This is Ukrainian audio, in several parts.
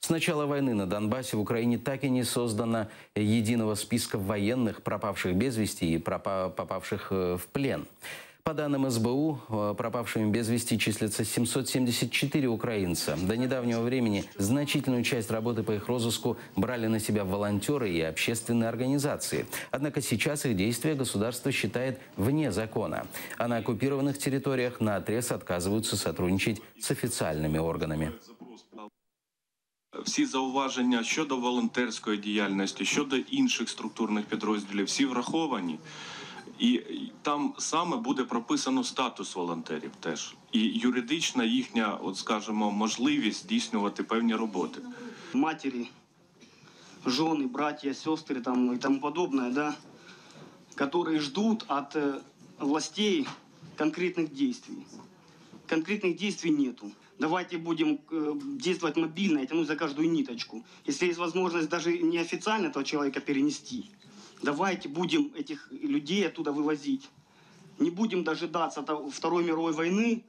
С начала войны на Донбассе в Украине так и не создано единого списка военных, пропавших без вести и попавших в плен. По данным СБУ, пропавшими без вести числятся 774 украинца. До недавнего времени значительную часть работы по их розыску брали на себя волонтеры и общественные организации. Однако сейчас их действия государство считает вне закона. А на оккупированных территориях наотрез отказываются сотрудничать с официальными органами. Всі зауваження щодо волонтерської діяльності, щодо інших структурних підрозділів, всі враховані. І там саме буде прописано статус волонтерів теж. І юридична їхня, от скажімо, можливість здійснювати певні роботи. Матері, жони, братья, сестри там, і тому подобное, да, которые ждут от властей конкретных действий. Конкретных действий нету. Давайте будем действовать мобильно и тянуть за каждую ниточку. Если есть возможность даже неофициально этого человека перенести, давайте будем этих людей оттуда вывозить. Не будем дожидаться Второй мировой войны,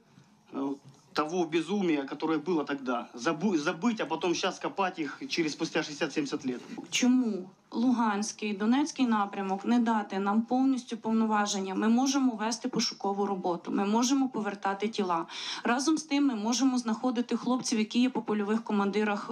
того безумия, которое было тогда. Забыть, а потом сейчас копать их спустя 60-70 лет. Чому Луганський, Донецький напрямок не дати нам повністю повноваження? Ми можемо вести пошукову роботу, ми можемо повертати тіла. Разом з тим ми можемо знаходити хлопців, які є по польових командирах,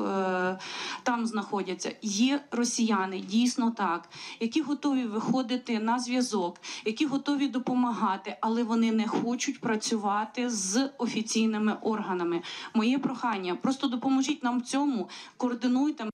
там знаходяться. Є росіяни, дійсно так, які готові виходити на зв'язок, які готові допомагати, але вони не хочуть працювати з офіційними органами. Моє прохання, просто допоможіть нам в цьому, координуйте.